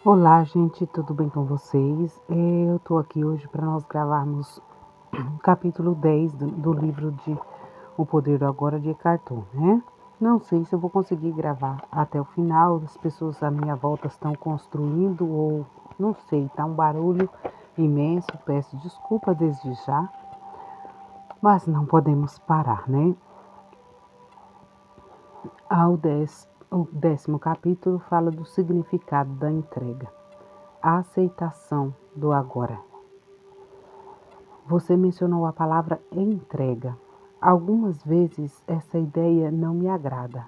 Olá, gente, tudo bem com vocês? Eu tô aqui hoje para nós gravarmos o capítulo 10 do livro de O Poder do Agora de Eckhart Tolle, né? Não sei se eu vou conseguir gravar até o final, as pessoas à minha volta estão construindo ou não sei, tá um barulho imenso, peço desculpa desde já, mas não podemos parar, né? O 10º capítulo fala do significado da entrega, a aceitação do agora. Você mencionou a palavra entrega. Algumas vezes essa ideia não me agrada.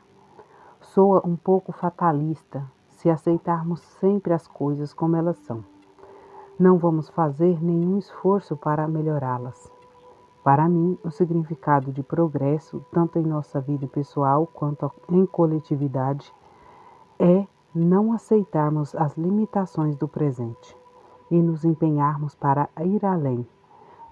Soa um pouco fatalista se aceitarmos sempre as coisas como elas são. Não vamos fazer nenhum esforço para melhorá-las. Para mim, o significado de progresso, tanto em nossa vida pessoal quanto em coletividade, é não aceitarmos as limitações do presente e nos empenharmos para ir além,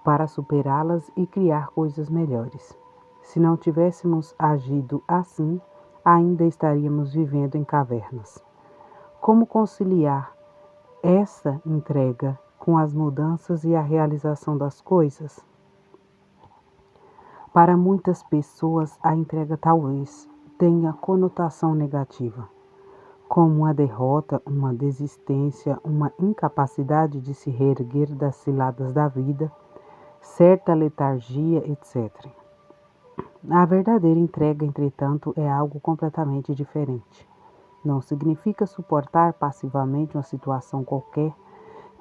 para superá-las e criar coisas melhores. Se não tivéssemos agido assim, ainda estaríamos vivendo em cavernas. Como conciliar essa entrega com as mudanças e a realização das coisas? Para muitas pessoas, a entrega talvez tenha conotação negativa, como uma derrota, uma desistência, uma incapacidade de se reerguer das ciladas da vida, certa letargia, etc. A verdadeira entrega, entretanto, é algo completamente diferente. Não significa suportar passivamente uma situação qualquer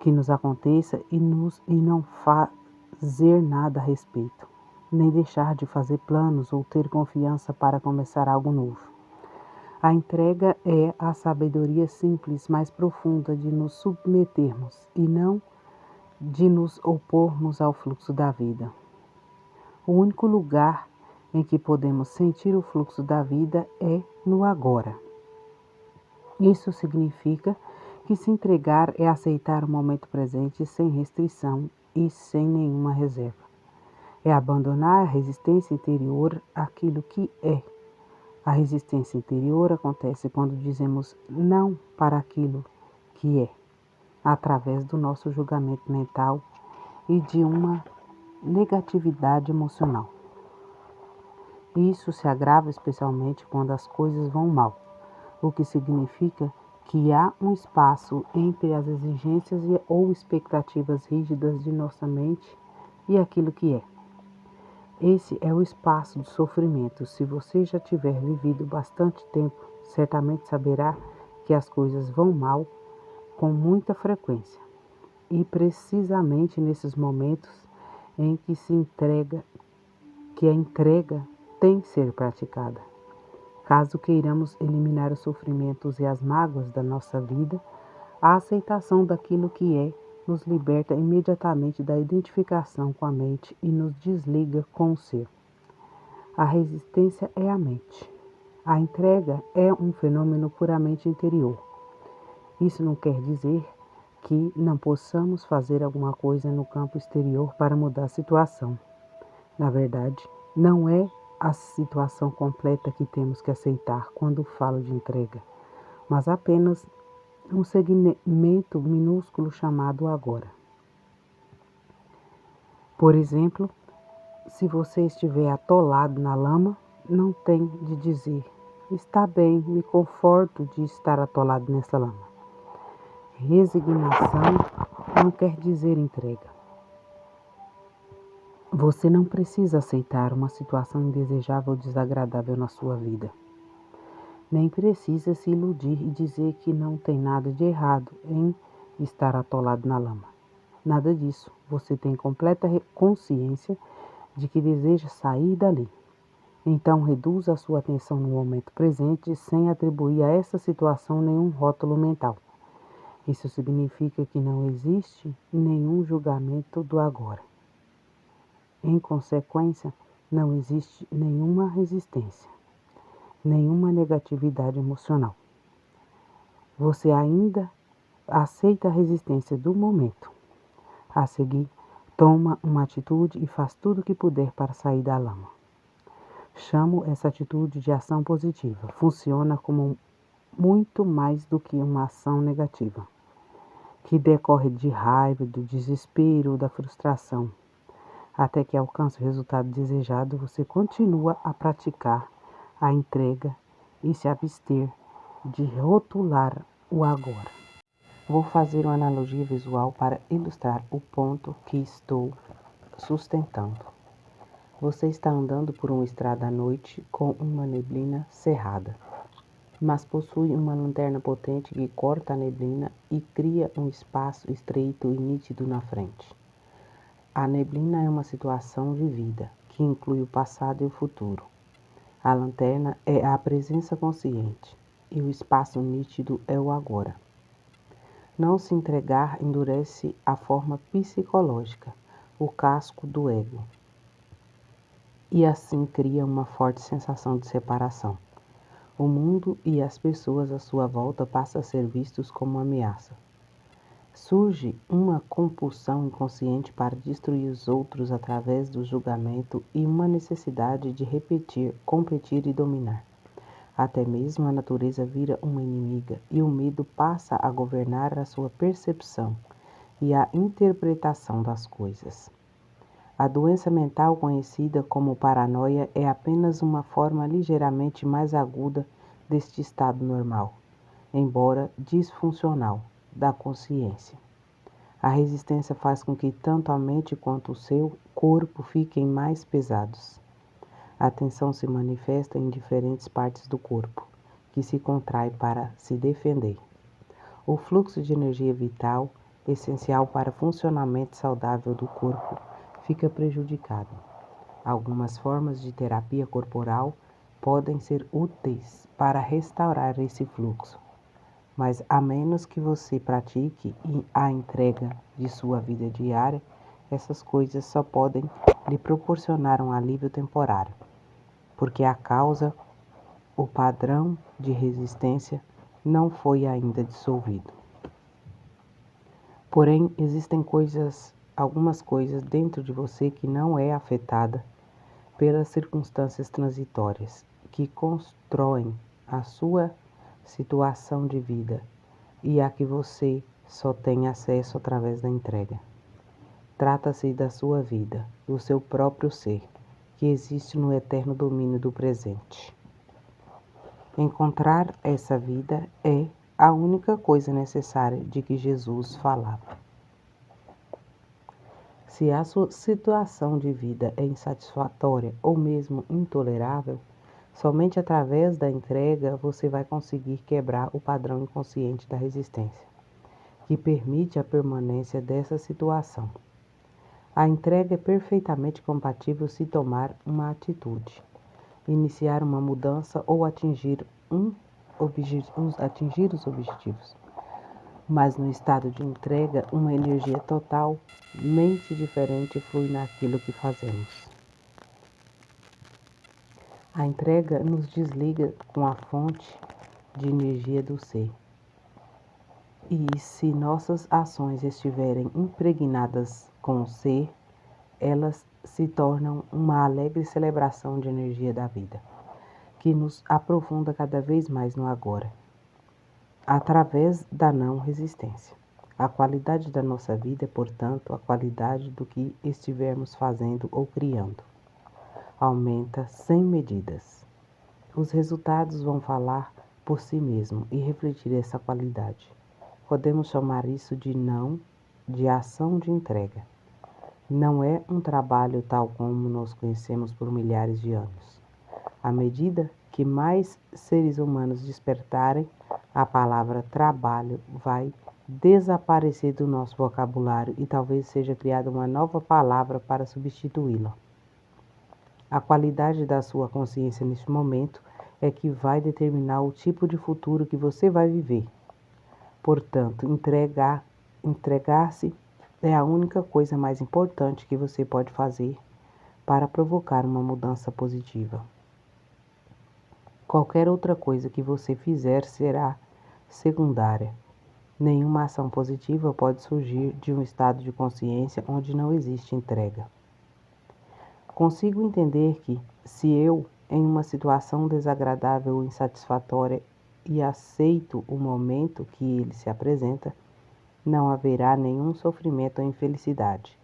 que nos aconteça e não fazer nada a respeito, nem deixar de fazer planos ou ter confiança para começar algo novo. A entrega é a sabedoria simples, mais profunda de nos submetermos e não de nos opormos ao fluxo da vida. O único lugar em que podemos sentir o fluxo da vida é no agora. Isso significa que se entregar é aceitar o momento presente sem restrição e sem nenhuma reserva. É abandonar a resistência interior àquilo que é. A resistência interior acontece quando dizemos não para aquilo que é, através do nosso julgamento mental e de uma negatividade emocional. Isso se agrava especialmente quando as coisas vão mal, o que significa que há um espaço entre as exigências ou expectativas rígidas de nossa mente e aquilo que é. Esse é o espaço do sofrimento. Se você já tiver vivido bastante tempo, certamente saberá que as coisas vão mal com muita frequência. E precisamente nesses momentos em que a entrega tem que ser praticada. Caso queiramos eliminar os sofrimentos e as mágoas da nossa vida, a aceitação daquilo que é nos liberta imediatamente da identificação com a mente e nos desliga com o ser. A resistência é a mente. A entrega é um fenômeno puramente interior. Isso não quer dizer que não possamos fazer alguma coisa no campo exterior para mudar a situação. Na verdade, não é a situação completa que temos que aceitar quando falo de entrega, mas apenas um segmento minúsculo chamado agora. Por exemplo, se você estiver atolado na lama, não tem de dizer: está bem, me conforto de estar atolado nessa lama. Resignação não quer dizer entrega. Você não precisa aceitar uma situação indesejável ou desagradável na sua vida. Nem precisa se iludir e dizer que não tem nada de errado em estar atolado na lama. Nada disso. Você tem completa consciência de que deseja sair dali. Então, reduza a sua atenção no momento presente sem atribuir a essa situação nenhum rótulo mental. Isso significa que não existe nenhum julgamento do agora. Em consequência, não existe nenhuma resistência, nenhuma negatividade emocional. Você ainda aceita a resistência do momento. A seguir, toma uma atitude e faz tudo o que puder para sair da lama. Chamo essa atitude de ação positiva. Funciona como muito mais do que uma ação negativa. que decorre de raiva, do desespero, da frustração. Até que alcance o resultado desejado, você continua a praticar a entrega e se abster de rotular o agora. Vou fazer uma analogia visual para ilustrar o ponto que estou sustentando. Você está andando por uma estrada à noite com uma neblina cerrada, mas possui uma lanterna potente que corta a neblina e cria um espaço estreito e nítido na frente. A neblina é uma situação de vida, que inclui o passado e o futuro. A lanterna é a presença consciente, e o espaço nítido é o agora. Não se entregar endurece a forma psicológica, o casco do ego, e assim cria uma forte sensação de separação. O mundo e as pessoas à sua volta passam a ser vistos como uma ameaça. Surge uma compulsão inconsciente para destruir os outros através do julgamento e uma necessidade de repetir, competir e dominar. Até mesmo a natureza vira uma inimiga e o medo passa a governar a sua percepção e a interpretação das coisas. A doença mental conhecida como paranoia é apenas uma forma ligeiramente mais aguda deste estado normal, embora disfuncional, da consciência. A resistência faz com que tanto a mente quanto o seu corpo fiquem mais pesados. A tensão se manifesta em diferentes partes do corpo, que se contrai para se defender. O fluxo de energia vital, essencial para o funcionamento saudável do corpo, fica prejudicado. Algumas formas de terapia corporal podem ser úteis para restaurar esse fluxo, mas a menos que você pratique a entrega de sua vida diária, essas coisas só podem lhe proporcionar um alívio temporário, porque a causa, o padrão de resistência, não foi ainda dissolvido. Porém, existem algumas coisas dentro de você que não é afetada pelas circunstâncias transitórias, que constroem a sua situação de vida e a que você só tem acesso através da entrega. Trata-se da sua vida, do seu próprio ser, que existe no eterno domínio do presente. Encontrar essa vida é a única coisa necessária de que Jesus falava. Se a sua situação de vida é insatisfatória ou mesmo intolerável, somente através da entrega você vai conseguir quebrar o padrão inconsciente da resistência, que permite a permanência dessa situação. A entrega é perfeitamente compatível se tomar uma atitude, iniciar uma mudança ou atingir os objetivos. Mas no estado de entrega, uma energia totalmente diferente flui naquilo que fazemos. A entrega nos desliga com a fonte de energia do ser. E se nossas ações estiverem impregnadas com o ser, elas se tornam uma alegre celebração de energia da vida, que nos aprofunda cada vez mais no agora, através da não resistência. A qualidade da nossa vida é, portanto, a qualidade do que estivermos fazendo ou criando. Aumenta sem medidas. Os resultados vão falar por si mesmos e refletir essa qualidade. Podemos chamar isso de ação de entrega. Não é um trabalho tal como nós conhecemos por milhares de anos. À medida que mais seres humanos despertarem, a palavra trabalho vai desaparecer do nosso vocabulário e talvez seja criada uma nova palavra para substituí-la. A qualidade da sua consciência neste momento é que vai determinar o tipo de futuro que você vai viver. Portanto, entregar-se é a única coisa mais importante que você pode fazer para provocar uma mudança positiva. Qualquer outra coisa que você fizer será secundária. Nenhuma ação positiva pode surgir de um estado de consciência onde não existe entrega. Consigo entender que, se eu, em uma situação desagradável ou insatisfatória, e aceito o momento que ele se apresenta, não haverá nenhum sofrimento ou infelicidade.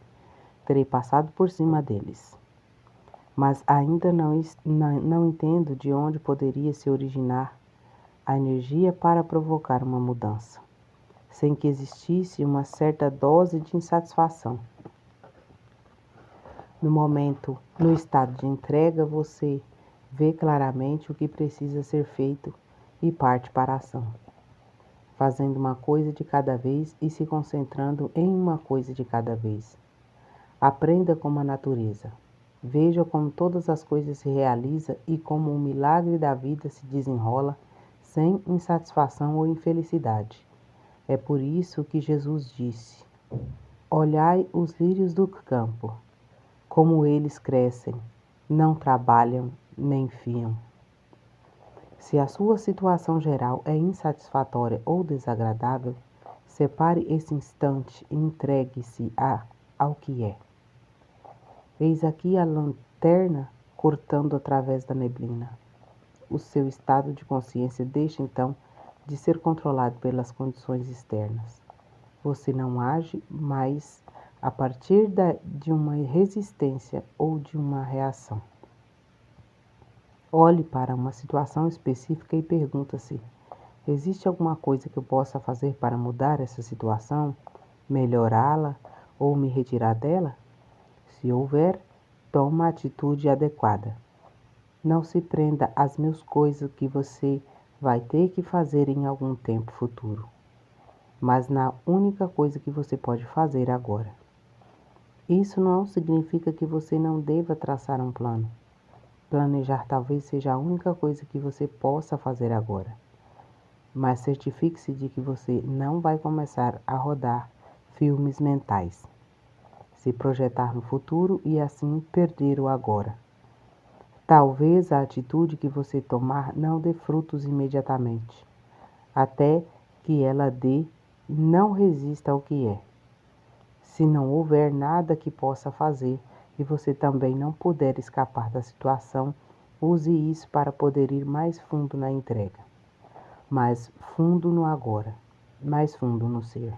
Terei passado por cima deles. Mas ainda não entendo de onde poderia se originar a energia para provocar uma mudança, sem que existisse uma certa dose de insatisfação. No estado de entrega, você vê claramente o que precisa ser feito e parte para a ação, fazendo uma coisa de cada vez e se concentrando em uma coisa de cada vez. Aprenda como a natureza. Veja como todas as coisas se realizam e como o milagre da vida se desenrola sem insatisfação ou infelicidade. É por isso que Jesus disse: olhai os lírios do campo, como eles crescem, não trabalham nem fiam. Se a sua situação geral é insatisfatória ou desagradável, separe esse instante e entregue-se ao que é. Eis aqui a lanterna cortando através da neblina. O seu estado de consciência deixa então de ser controlado pelas condições externas. Você não age mais a partir de uma resistência ou de uma reação. Olhe para uma situação específica e pergunta-se: existe alguma coisa que eu possa fazer para mudar essa situação, melhorá-la ou me retirar dela? Se houver, toma a atitude adequada. Não se prenda às mil coisas que você vai ter que fazer em algum tempo futuro, mas na única coisa que você pode fazer agora. Isso não significa que você não deva traçar um plano. Planejar talvez seja a única coisa que você possa fazer agora, mas certifique-se de que você não vai começar a rodar filmes mentais, se projetar no futuro e assim perder o agora. Talvez a atitude que você tomar não dê frutos imediatamente. Até que ela dê, não resista ao que é. Se não houver nada que possa fazer e você também não puder escapar da situação, use isso para poder ir mais fundo na entrega, mais fundo no agora, mais fundo no ser.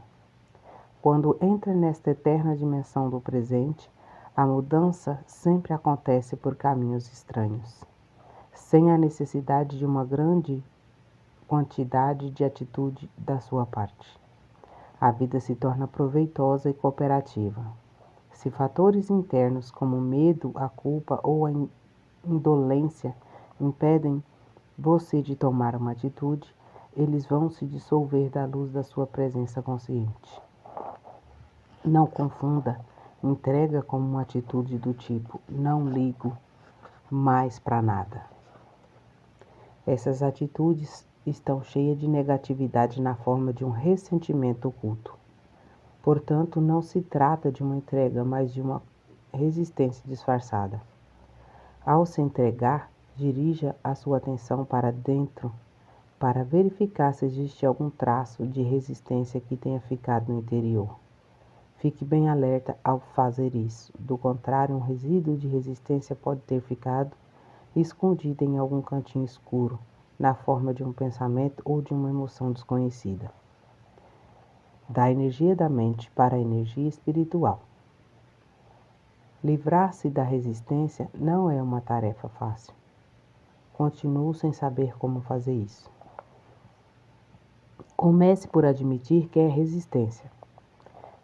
Quando entra nesta eterna dimensão do presente, a mudança sempre acontece por caminhos estranhos, sem a necessidade de uma grande quantidade de atitude da sua parte. A vida se torna proveitosa e cooperativa. Se fatores internos como o medo, a culpa ou a indolência impedem você de tomar uma atitude, eles vão se dissolver da luz da sua presença consciente. Não confunda entrega como uma atitude do tipo não ligo mais para nada. Essas atitudes estão cheias de negatividade na forma de um ressentimento oculto. Portanto, não se trata de uma entrega, mas de uma resistência disfarçada. Ao se entregar, dirija a sua atenção para dentro para verificar se existe algum traço de resistência que tenha ficado no interior. Fique bem alerta ao fazer isso. Do contrário, um resíduo de resistência pode ter ficado escondido em algum cantinho escuro, na forma de um pensamento ou de uma emoção desconhecida. Da energia da mente para a energia espiritual. Livrar-se da resistência não é uma tarefa fácil. Continuo sem saber como fazer isso. Comece por admitir que é resistência.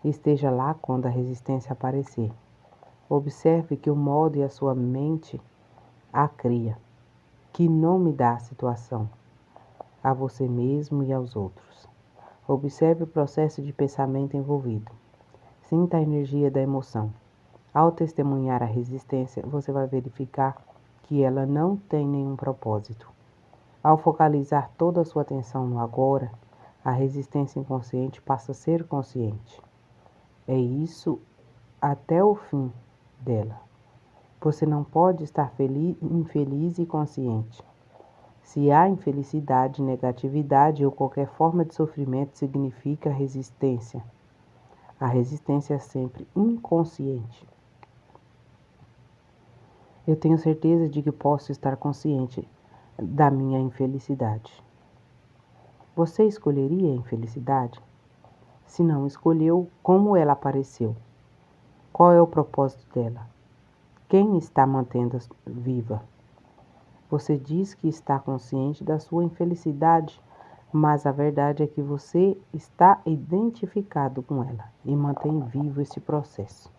Esteja lá quando a resistência aparecer. Observe que o modo e a sua mente a cria. Que nome dá à situação, a você mesmo e aos outros. Observe o processo de pensamento envolvido. Sinta a energia da emoção. Ao testemunhar a resistência, você vai verificar que ela não tem nenhum propósito. Ao focalizar toda a sua atenção no agora, a resistência inconsciente passa a ser consciente. É isso até o fim dela. Você não pode estar infeliz e consciente. Se há infelicidade, negatividade ou qualquer forma de sofrimento, significa resistência. A resistência é sempre inconsciente. Eu tenho certeza de que posso estar consciente da minha infelicidade. Você escolheria a infelicidade? Se não escolheu, como ela apareceu? Qual é o propósito dela? Quem está mantendo-a viva? Você diz que está consciente da sua infelicidade, mas a verdade é que você está identificado com ela e mantém vivo esse processo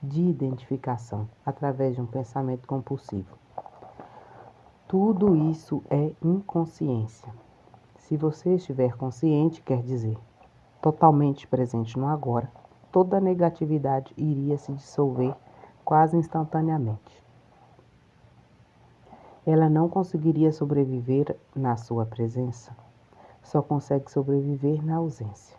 de identificação através de um pensamento compulsivo. Tudo isso é inconsciência. Se você estiver consciente, quer dizer, totalmente presente no agora, toda negatividade iria se dissolver quase instantaneamente. Ela não conseguiria sobreviver na sua presença, só consegue sobreviver na ausência.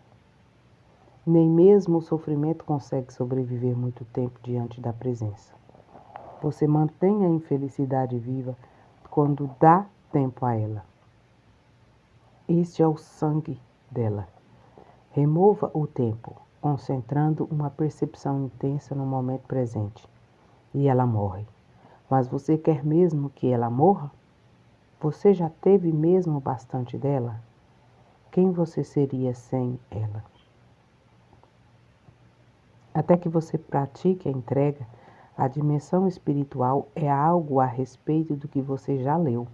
Nem mesmo o sofrimento consegue sobreviver muito tempo diante da presença. Você mantém a infelicidade viva quando dá tempo a ela. Este é o sangue dela. Remova o tempo, concentrando uma percepção intensa no momento presente, e ela morre. Mas você quer mesmo que ela morra? Você já teve mesmo bastante dela? Quem você seria sem ela? Até que você pratique a entrega, a dimensão espiritual é algo a respeito do que você já leu,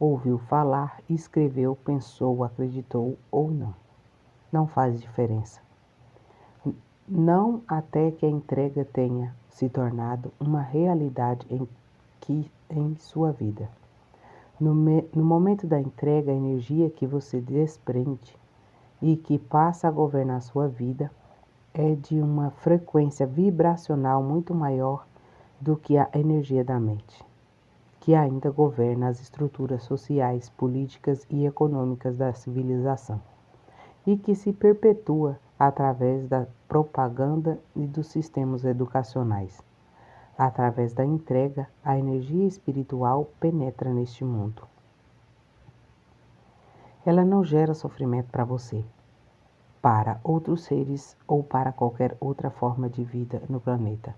ouviu falar, escreveu, pensou, acreditou ou não. Não faz diferença. Não até que a entrega tenha se tornado uma realidade em sua vida. No momento da entrega, a energia que você desprende e que passa a governar sua vida é de uma frequência vibracional muito maior do que a energia da mente, que ainda governa as estruturas sociais, políticas e econômicas da civilização, e que se perpetua através da propaganda e dos sistemas educacionais. Através da entrega, a energia espiritual penetra neste mundo. Ela não gera sofrimento para você, para outros seres ou para qualquer outra forma de vida no planeta.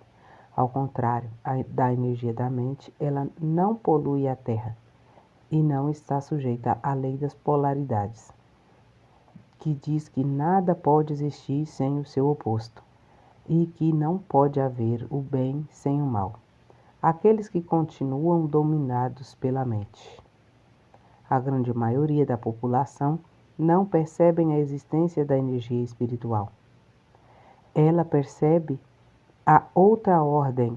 Ao contrário da energia da mente, ela não polui a Terra e não está sujeita à lei das polaridades, que diz que nada pode existir sem o seu oposto e que não pode haver o bem sem o mal. Aqueles que continuam dominados pela mente. A grande maioria da população não percebem a existência da energia espiritual. Ela percebe a outra ordem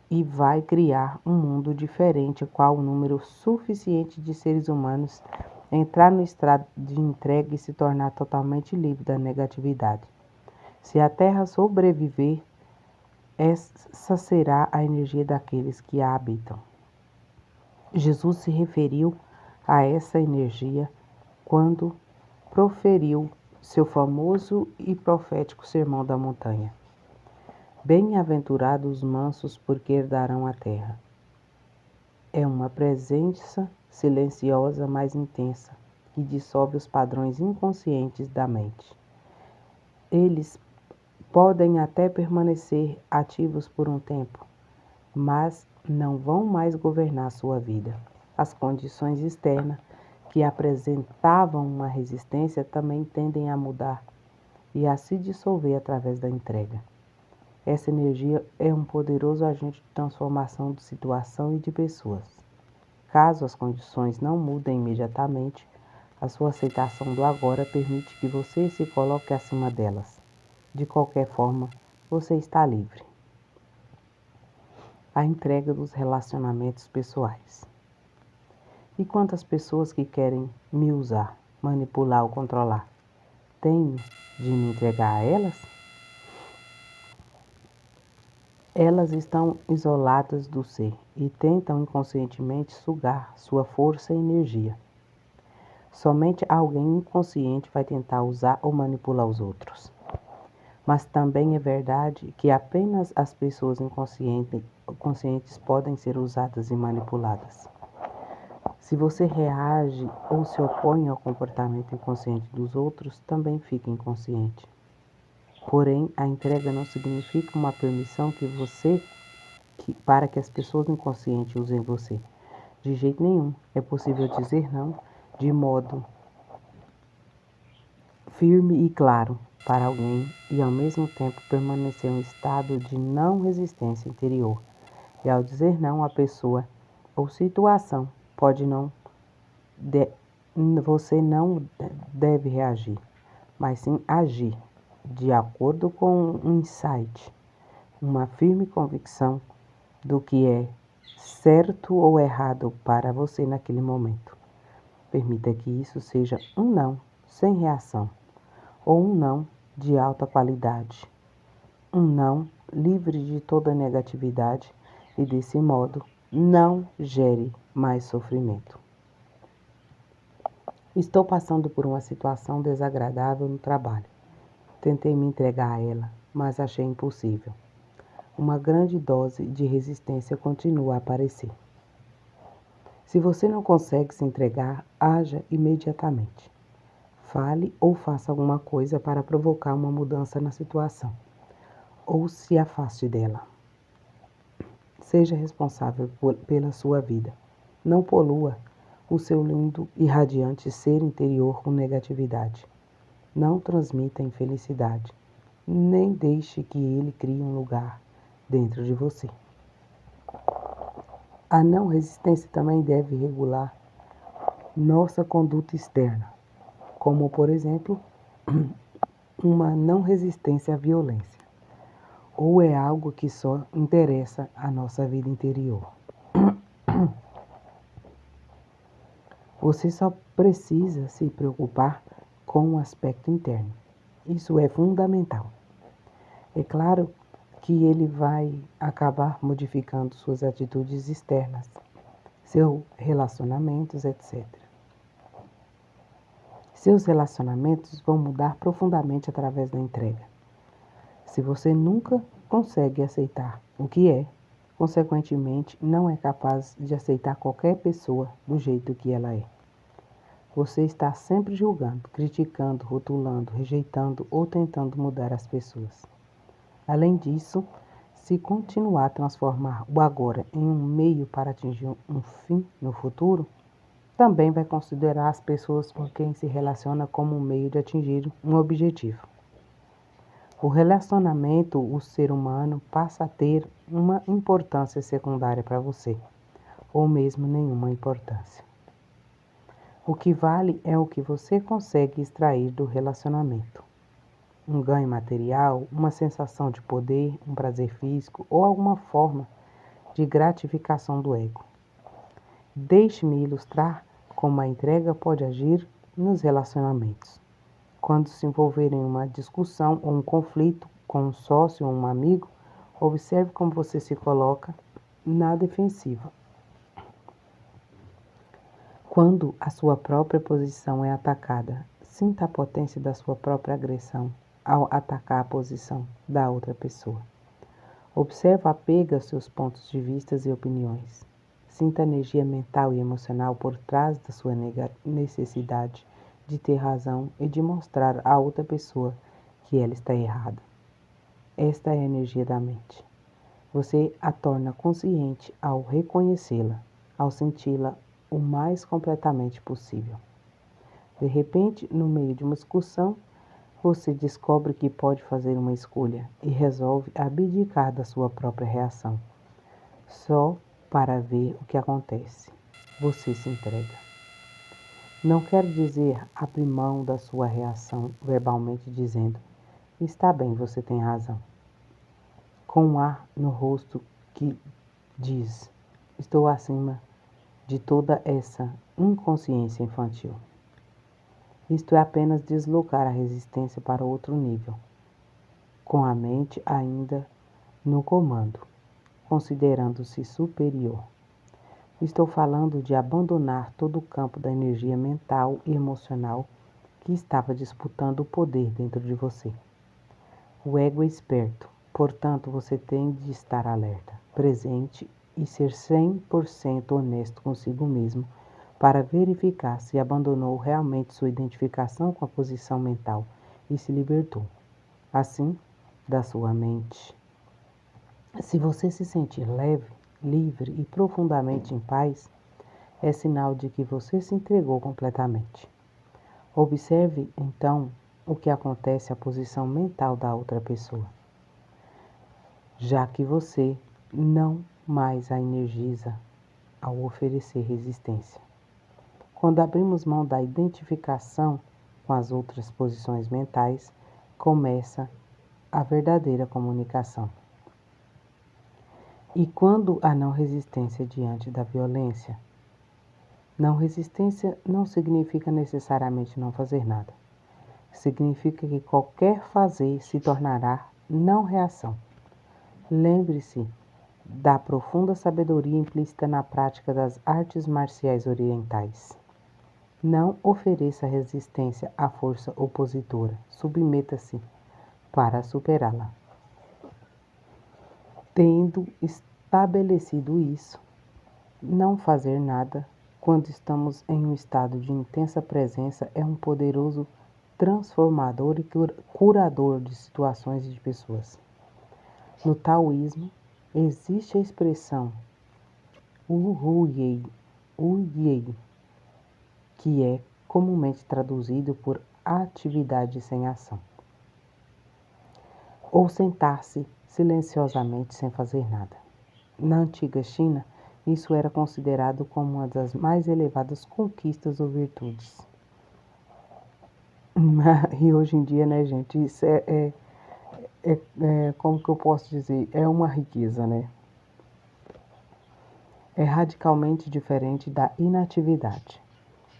e vai criar um mundo diferente, qual o número suficiente de seres humanos entrar no estado de entrega e se tornar totalmente livre da negatividade. Se a Terra sobreviver, essa será a energia daqueles que a habitam. Jesus se referiu a essa energia quando proferiu seu famoso e profético Sermão da Montanha. Bem-aventurados os mansos, porque herdarão a terra. É uma presença silenciosa, mas intensa, que dissolve os padrões inconscientes da mente. Eles podem até permanecer ativos por um tempo, mas não vão mais governar sua vida. As condições externas que apresentavam uma resistência também tendem a mudar e a se dissolver através da entrega. Essa energia é um poderoso agente de transformação de situação e de pessoas. Caso as condições não mudem imediatamente, a sua aceitação do agora permite que você se coloque acima delas. De qualquer forma, você está livre. A entrega dos relacionamentos pessoais. E quantas pessoas que querem me usar, manipular ou controlar? Tenho de me entregar a elas? Elas estão isoladas do ser e tentam inconscientemente sugar sua força e energia. Somente alguém inconsciente vai tentar usar ou manipular os outros. Mas também é verdade que apenas as pessoas inconscientes podem ser usadas e manipuladas. Se você reage ou se opõe ao comportamento inconsciente dos outros, também fica inconsciente. Porém, a entrega não significa uma permissão para que as pessoas inconscientes usem você. De jeito nenhum. É possível dizer não de modo firme e claro para alguém e ao mesmo tempo permanecer em um estado de não resistência interior. E ao dizer não, a pessoa ou situação pode não você não deve reagir, mas sim agir de acordo com um insight, uma firme convicção do que é certo ou errado para você naquele momento. Permita que isso seja um não sem reação, ou um não de alta qualidade, um não livre de toda negatividade e, desse modo, não gere mais sofrimento. Estou passando por uma situação desagradável no trabalho. Tentei me entregar a ela, mas achei impossível. Uma grande dose de resistência continua a aparecer. Se você não consegue se entregar, haja imediatamente. Fale ou faça alguma coisa para provocar uma mudança na situação, ou se afaste dela. Seja responsável pela sua vida. Não polua o seu lindo e radiante ser interior com negatividade. Não transmita infelicidade, nem deixe que ele crie um lugar dentro de você. A não resistência também deve regular nossa conduta externa, como, por exemplo, uma não resistência à violência, ou é algo que só interessa a nossa vida interior. Você só precisa se preocupar com o aspecto interno. Isso é fundamental. É claro que ele vai acabar modificando suas atitudes externas, seus relacionamentos, etc. Seus relacionamentos vão mudar profundamente através da entrega. Se você nunca consegue aceitar o que é, consequentemente, não é capaz de aceitar qualquer pessoa do jeito que ela é. Você está sempre julgando, criticando, rotulando, rejeitando ou tentando mudar as pessoas. Além disso, se continuar a transformar o agora em um meio para atingir um fim no futuro, também vai considerar as pessoas com quem se relaciona como um meio de atingir um objetivo. O relacionamento, o ser humano, passa a ter uma importância secundária para você, ou mesmo nenhuma importância. O que vale é o que você consegue extrair do relacionamento. Um ganho material, uma sensação de poder, um prazer físico ou alguma forma de gratificação do ego. Deixe-me ilustrar como a entrega pode agir nos relacionamentos. Quando se envolver em uma discussão ou um conflito com um sócio ou um amigo, observe como você se coloca na defensiva. Quando a sua própria posição é atacada, sinta a potência da sua própria agressão ao atacar a posição da outra pessoa. Observe o apego aos seus pontos de vista e opiniões. Sinta a energia mental e emocional por trás da sua necessidade de ter razão e de mostrar à outra pessoa que ela está errada. Esta é a energia da mente. Você a torna consciente ao reconhecê-la, ao senti-la o mais completamente possível. De repente, no meio de uma discussão, você descobre que pode fazer uma escolha e resolve abdicar da sua própria reação, só para ver o que acontece. Você se entrega. Não quer dizer abrir mão da sua reação verbalmente dizendo: está bem, você tem razão. Com um ar no rosto que diz: estou acima de toda essa inconsciência infantil. Isto é apenas deslocar a resistência para outro nível, com a mente ainda no comando, considerando-se superior. Estou falando de abandonar todo o campo da energia mental e emocional que estava disputando o poder dentro de você. O ego é esperto, portanto você tem de estar alerta, presente e ser 100% honesto consigo mesmo para verificar se abandonou realmente sua identificação com a posição mental e se libertou, assim, da sua mente. Se você se sentir leve, livre e profundamente em paz, é sinal de que você se entregou completamente. Observe, então, o que acontece à posição mental da outra pessoa, já que você não mais a energiza ao oferecer resistência. Quando abrimos mão da identificação com as outras posições mentais, começa a verdadeira comunicação. E quando a não resistência diante da violência? Não resistência não significa necessariamente não fazer nada. Significa que qualquer fazer se tornará não reação. Lembre-se da profunda sabedoria implícita na prática das artes marciais orientais. Não ofereça resistência à força opositora. Submeta-se para superá-la. Tendo estabelecido isso, não fazer nada quando estamos em um estado de intensa presença é um poderoso transformador e curador de situações e de pessoas. No taoísmo, existe a expressão Wu Yei, que é comumente traduzido por atividade sem ação, ou sentar-se silenciosamente sem fazer nada. Na antiga China, isso era considerado como uma das mais elevadas conquistas ou virtudes. E hoje em dia, né, gente, isso como que eu posso dizer? É uma riqueza, né? É radicalmente diferente da inatividade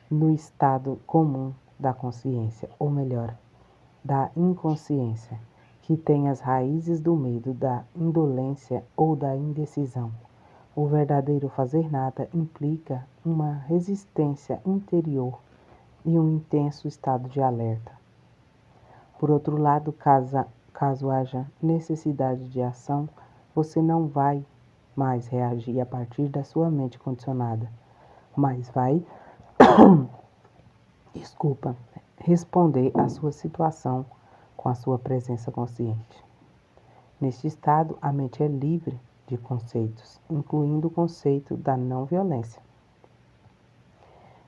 no estado comum da consciência, ou melhor, da inconsciência, que tem as raízes do medo, da indolência ou da indecisão. O verdadeiro fazer nada implica uma resistência interior e um intenso estado de alerta. Por outro lado, caso haja necessidade de ação, você não vai mais reagir a partir da sua mente condicionada, mas vai, responder à sua situação com a sua presença consciente. Neste estado, a mente é livre de conceitos, incluindo o conceito da não violência.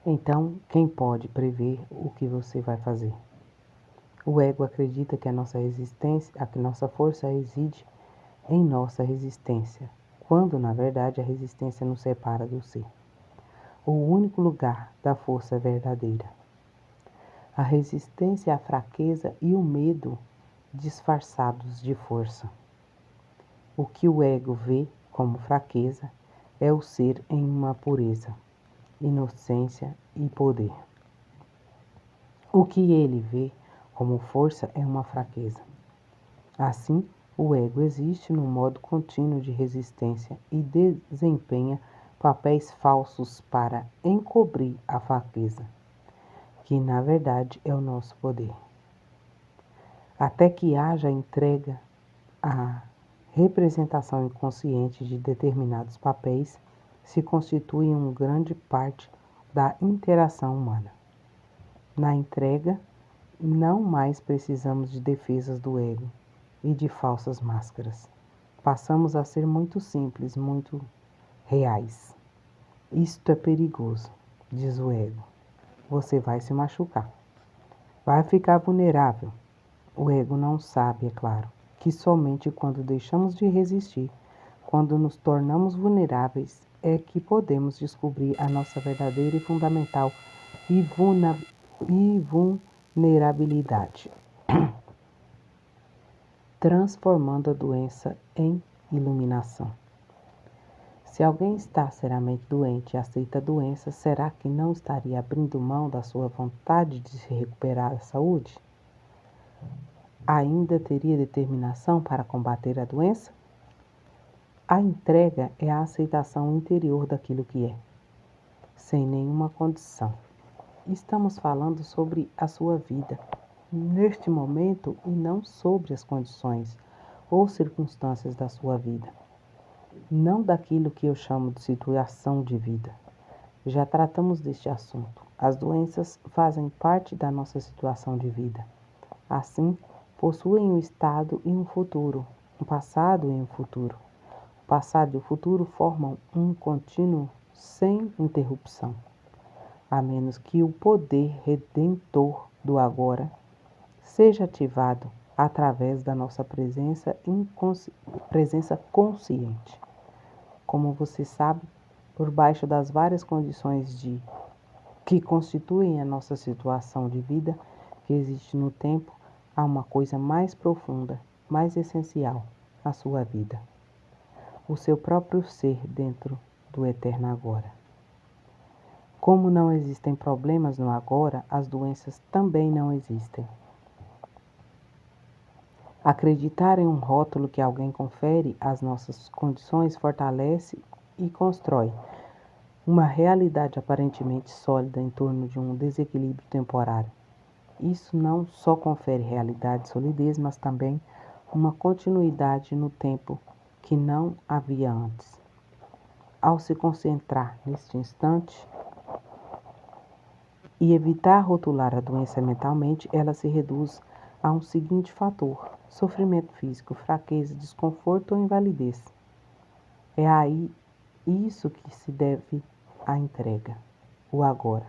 Então, quem pode prever o que você vai fazer? O ego acredita que a nossa força reside em nossa resistência, quando na verdade a resistência nos separa do ser. O único lugar da força verdadeira. A resistência à fraqueza e o medo disfarçados de força. O que o ego vê como fraqueza é o ser em uma pureza, inocência e poder. O que ele vê como força é uma fraqueza. Assim, o ego existe num modo contínuo de resistência e desempenha papéis falsos para encobrir a fraqueza, que na verdade é o nosso poder. Até que haja entrega à representação inconsciente de determinados papéis, se constitui uma grande parte da interação humana. Na entrega, não mais precisamos de defesas do ego e de falsas máscaras. Passamos a ser muito simples, muito reais. Isto é perigoso, diz o ego. Você vai se machucar. Vai ficar vulnerável. O ego não sabe, é claro, que somente quando deixamos de resistir, quando nos tornamos vulneráveis, é que podemos descobrir a nossa verdadeira e fundamental vulnerabilidade, transformando a doença em iluminação. Se alguém está seriamente doente e aceita a doença, será que não estaria abrindo mão da sua vontade de se recuperar a saúde? Ainda teria determinação para combater a doença? A entrega é a aceitação interior daquilo que é, sem nenhuma condição. Estamos falando sobre a sua vida, neste momento, e não sobre as condições ou circunstâncias da sua vida. Não daquilo que eu chamo de situação de vida. Já tratamos deste assunto. As doenças fazem parte da nossa situação de vida. Assim, possuem um estado e um futuro, um passado e um futuro. O passado e o futuro formam um contínuo sem interrupção, a menos que o poder redentor do agora seja ativado através da nossa presença consciente. Como você sabe, por baixo das várias condições que constituem a nossa situação de vida que existe no tempo, há uma coisa mais profunda, mais essencial na sua vida: o seu próprio ser dentro do eterno agora. Como não existem problemas no agora, as doenças também não existem. Acreditar em um rótulo que alguém confere às nossas condições fortalece e constrói uma realidade aparentemente sólida em torno de um desequilíbrio temporário. Isso não só confere realidade e solidez, mas também uma continuidade no tempo que não havia antes. Ao se concentrar neste instante e evitar rotular a doença mentalmente, ela se reduz a um seguinte fator: sofrimento físico, fraqueza, desconforto ou invalidez. É aí isso que se deve à entrega, o agora.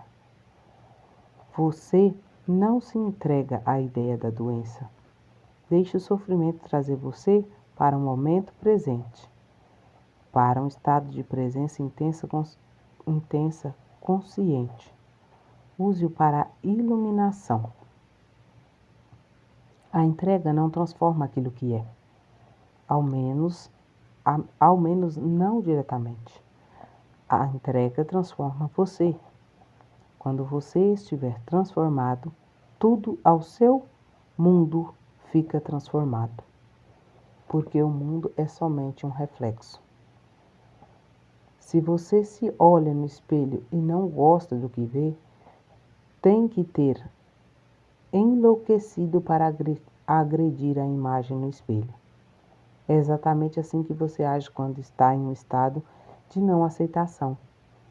Você não se entrega à ideia da doença. Deixe o sofrimento trazer você para um momento presente, para um estado de presença intensa, consciente. Use-o para a iluminação. A entrega não transforma aquilo que é, ao menos não diretamente. A entrega transforma você. Quando você estiver transformado, tudo ao seu mundo fica transformado, porque o mundo é somente um reflexo. Se você se olha no espelho e não gosta do que vê, tem que ter enlouquecido para agredir a imagem no espelho. É exatamente assim que você age quando está em um estado de não aceitação.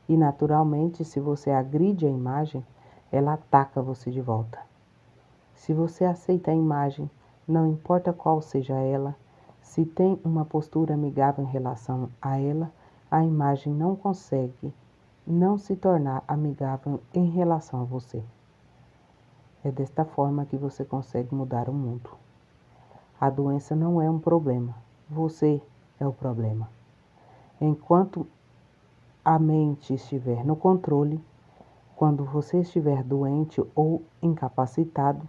E, naturalmente, se você agride a imagem, ela ataca você de volta. Se você aceita a imagem, não importa qual seja ela, se tem uma postura amigável em relação a ela, a imagem não consegue não se tornar amigável em relação a você. É desta forma que você consegue mudar o mundo. A doença não é um problema, você é o problema. Enquanto a mente estiver no controle, quando você estiver doente ou incapacitado,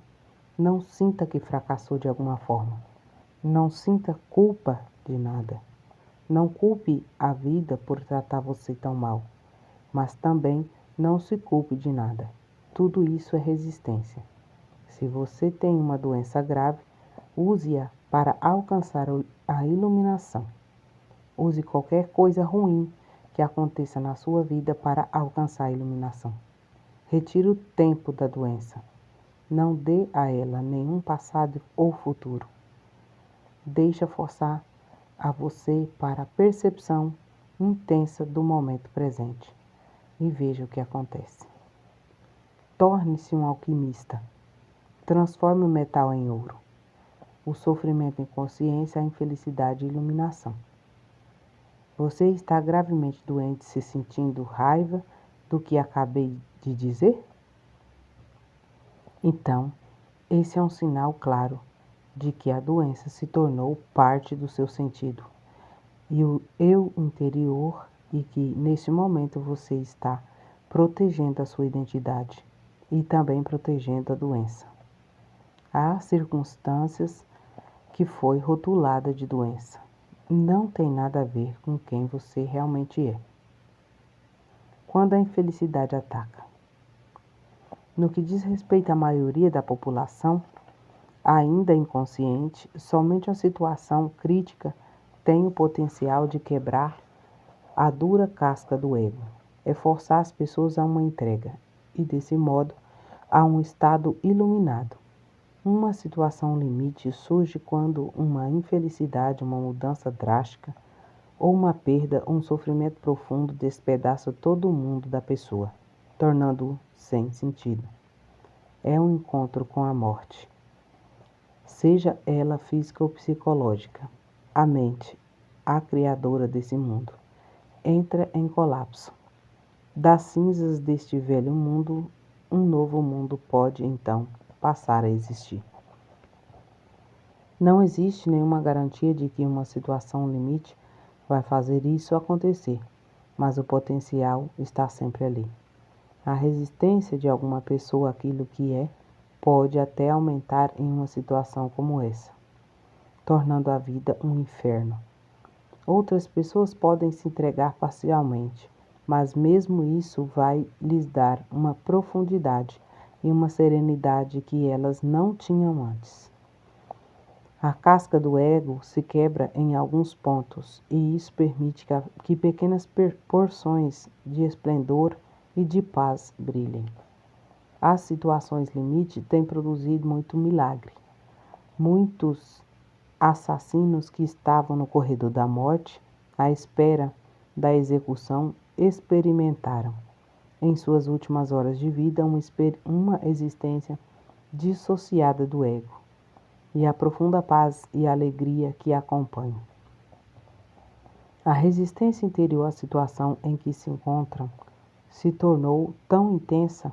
não sinta que fracassou de alguma forma. Não sinta culpa de nada. Não culpe a vida por tratar você tão mal, mas também não se culpe de nada. Tudo isso é resistência. Se você tem uma doença grave, use-a para alcançar a iluminação. Use qualquer coisa ruim que aconteça na sua vida para alcançar a iluminação. Retire o tempo da doença. Não dê a ela nenhum passado ou futuro. Deixa forçar a você para a percepção intensa do momento presente e veja o que acontece. Torne-se um alquimista. Transforme o metal em ouro. O sofrimento em consciência, a infelicidade e iluminação. Você está gravemente doente se sentindo raiva do que acabei de dizer? Então, esse é um sinal claro de que a doença se tornou parte do seu sentido e o eu interior e que, neste momento, você está protegendo a sua identidade e também protegendo a doença. Há circunstâncias que foi rotulada de doença. Não tem nada a ver com quem você realmente é. Quando a infelicidade ataca. No que diz respeito à maioria da população, ainda inconsciente, somente a situação crítica tem o potencial de quebrar a dura casca do ego. É forçar as pessoas a uma entrega e, desse modo, a um estado iluminado. Uma situação limite surge quando uma infelicidade, uma mudança drástica ou uma perda, um sofrimento profundo despedaça todo o mundo da pessoa, tornando-o sem sentido. É um encontro com a morte, seja ela física ou psicológica. A mente, a criadora desse mundo, entra em colapso. Das cinzas deste velho mundo, um novo mundo pode então passar a existir. Não existe nenhuma garantia de que uma situação limite vai fazer isso acontecer, mas o potencial está sempre ali. A resistência de alguma pessoa àquilo que é pode até aumentar em uma situação como essa, tornando a vida um inferno. Outras pessoas podem se entregar parcialmente, mas mesmo isso vai lhes dar uma profundidade e uma serenidade que elas não tinham antes. A casca do ego se quebra em alguns pontos, e isso permite que pequenas porções de esplendor e de paz brilhem. As situações limite têm produzido muito milagre. Muitos assassinos que estavam no corredor da morte, à espera da execução, experimentaram, em suas últimas horas de vida, uma existência dissociada do ego e a profunda paz e alegria que a acompanham. A resistência interior à situação em que se encontram se tornou tão intensa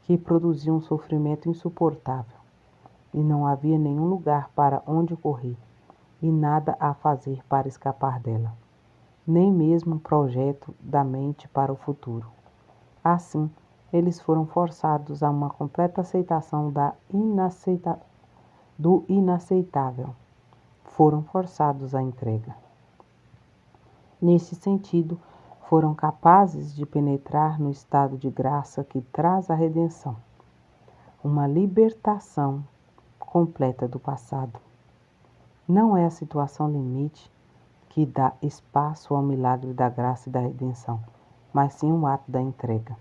que produziu um sofrimento insuportável, e não havia nenhum lugar para onde correr e nada a fazer para escapar dela, nem mesmo um projeto da mente para o futuro. Assim, eles foram forçados a uma completa aceitação do inaceitável. Foram forçados à entrega. Nesse sentido, foram capazes de penetrar no estado de graça que traz a redenção, uma libertação completa do passado. Não é a situação limite que dá espaço ao milagre da graça e da redenção, mas sim o ato da entrega.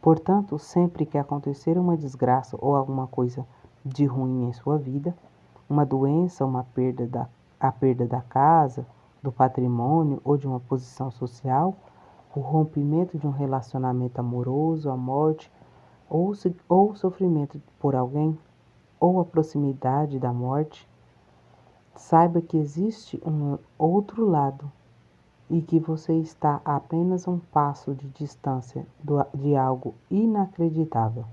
Portanto, sempre que acontecer uma desgraça ou alguma coisa de ruim em sua vida, uma doença, a perda da casa, do patrimônio ou de uma posição social, o rompimento de um relacionamento amoroso, a morte ou o sofrimento por alguém, ou a proximidade da morte, saiba que existe um outro lado e que você está a apenas um passo de distância de algo inacreditável.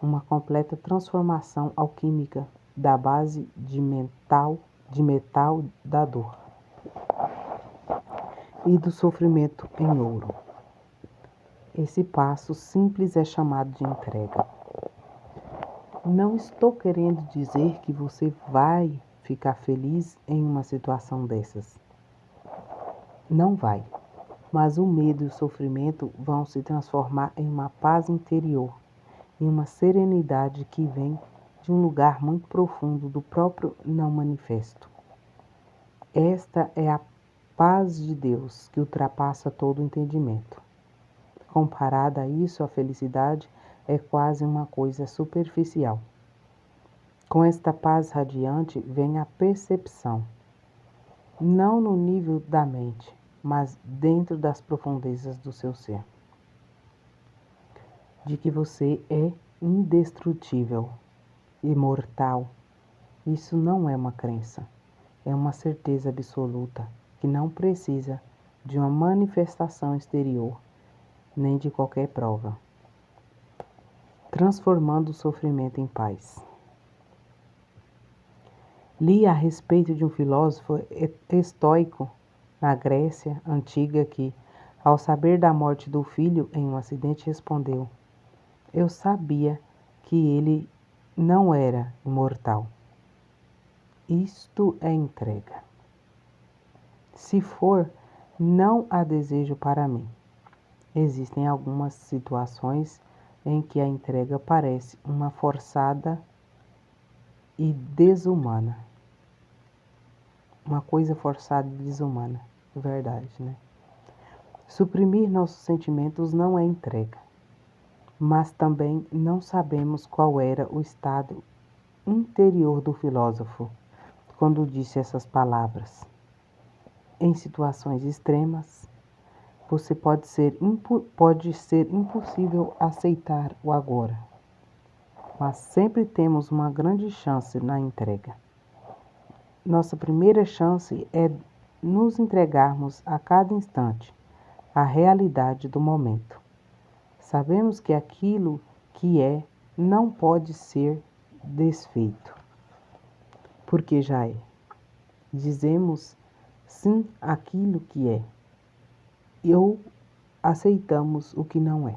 Uma completa transformação alquímica da base de metal da dor e do sofrimento em ouro. Esse passo simples é chamado de entrega. Não estou querendo dizer que você vai ficar feliz em uma situação dessas. Não vai. Mas o medo e o sofrimento vão se transformar em uma paz interior, em uma serenidade que vem de um lugar muito profundo do próprio não manifesto. Esta é a paz de Deus que ultrapassa todo o entendimento. Comparada a isso, a felicidade é quase uma coisa superficial. Com esta paz radiante vem a percepção, não no nível da mente, mas dentro das profundezas do seu ser, de que você é indestrutível, imortal. Isso não é uma crença, é uma certeza absoluta que não precisa de uma manifestação exterior, nem de qualquer prova, transformando o sofrimento em paz. Li a respeito de um filósofo estoico na Grécia antiga que, ao saber da morte do filho em um acidente, respondeu: eu sabia que ele não era imortal. Isto é entrega. Se for, não a desejo para mim. Existem algumas situações em que a entrega parece uma forçada e desumana. Uma coisa forçada e desumana, verdade, né? Suprimir nossos sentimentos não é entrega, mas também não sabemos qual era o estado interior do filósofo quando disse essas palavras. Em situações extremas, você pode ser impossível aceitar o agora, mas sempre temos uma grande chance na entrega. Nossa primeira chance é nos entregarmos a cada instante à realidade do momento. Sabemos que aquilo que é não pode ser desfeito. porque já é. Dizemos sim àquilo que é, ou aceitamos o que não é.